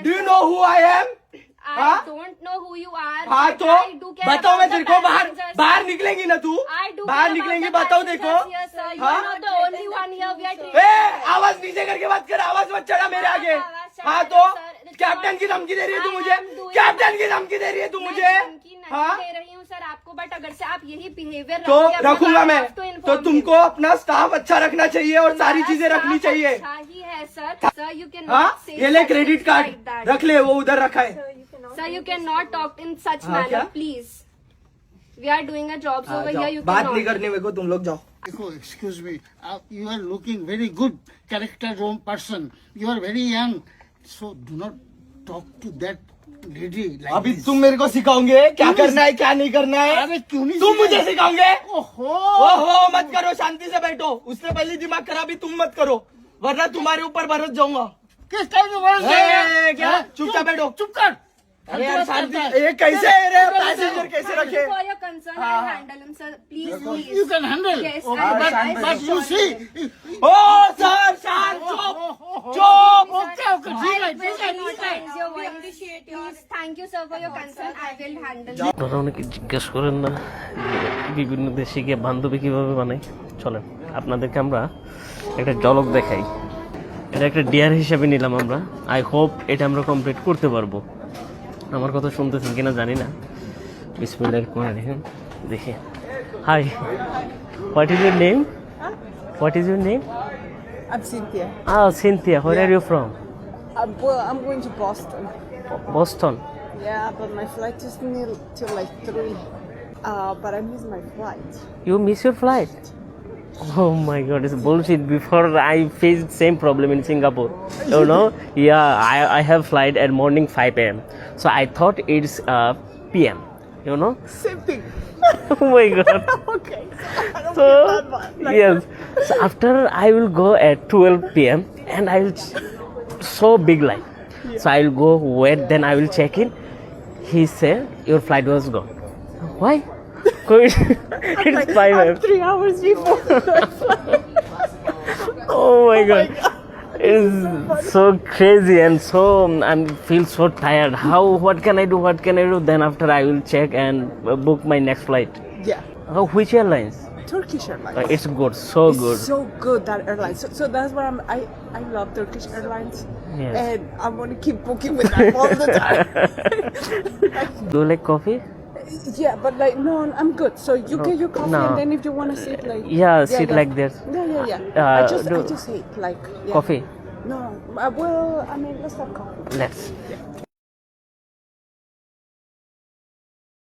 Do you know who I am? I don't know who you are. हाँ but तो I do care बताओ about मैं the तेरे को बाहर passengers. बाहर निकलेंगी ना तू I do बाहर care निकलेंगी about the बताओ देखो passengers here, sir. You are not the only one here. We are treating. ए आवाज नीचे करके बात कर आवाज मत चढ़ा मेरे आगे हाँ तो कैप्टन की धमकी दे रही है तू मुझे कैप्टन की धमकी दे रही है तू मुझे हाँ दे रही हूँ सर आपको, बट अगर से आप यही बिहेवियर तो रखूंगा मैं तो तुमको अपना स्टाफ अच्छा रखना चाहिए और सारी चीजें रखनी चाहिए ही है सर. सर यू कैन हाँ ये ले क्रेडिट कार्ड रख ले वो उधर रखा है sir you can not talk in such हाँ, मैनर क्या? Please. We are doing a job over here. You बात नहीं करनी मेरे को तुम लोग जाओ Excuse me, you are looking very good character person. You are very young, so do not talk to that lady like अभी this. तुम मेरे को सिखाओगे क्या करना है क्या नहीं करना है अरे क्यों नहीं तुम मुझे सिखाओगे ओहो ओहो मत करो शांति से बैठो उससे पहले दिमाग खराबी तुम मत करो वरना तुम्हारे ऊपर बरस जाऊंगा किस टाइम में बोल ए, क्या चुपचाप बैठो चुप कर अरे यार शांति ये कैसे है रे पैसेंजर कैसे रखे For your concern, I'll handle him, sir. Please. you can handle Yes, okay, but you see ओ सर शांत चुप चुप okay ठीक है ठीक है ठीक है Please, thank you, sir, for your concern. I will handle it. আপনারা অনেকে জিজ্ঞেস করেন না যে বিভিন্ন দেশে গিয়ে বান্ধবী কীভাবে বানাই চলেন আপনাদেরকে আমরা একটা ঝলক দেখাই এটা একটা ডিয়ার হিসাবে নিলাম আমরা আই হোপ এটা আমরা কমপ্লিট করতে পারবো আমার কথা শুনতেছেন কিনা জানি না বিসমিল্লাহির রহমানির রহিম দেখি hi what is your name what is your name I'm Cynthia. Cynthia where are you from I'm going to Boston. Boston Yeah, but my flight is till like 3. But I missed my flight. You miss your flight? Oh my god, it's bullshit. Before I faced same problem in Singapore. You know? Yeah, I have flight at morning 5 a.m. So I thought it's p.m. You know? Same thing. Oh my god. Okay. I don't So feel bad, man. yes. So after I will go at 12 p.m. and I will so big line. So I will go wait. Then I will check in. He said your flight was gone. Why? It's 5 a.m. 3 hours before. Oh my god. It's so crazy and so I feel so tired. What can I do? What can I do? Then after I will check and book my next flight. Yeah. Which airlines? Turkish Airlines. It's good, so It's good. so good, that airline. So that's why I love Turkish Airlines. Yes. And I'm going to keep booking with them all the time. Do you like coffee? Yeah, but like, no, I'm good. So you No, get your coffee no. and then if you want to sit like... Sit like this. Yeah. I just hate like... Yeah. Coffee. No, well, I mean, let's have coffee. Let's.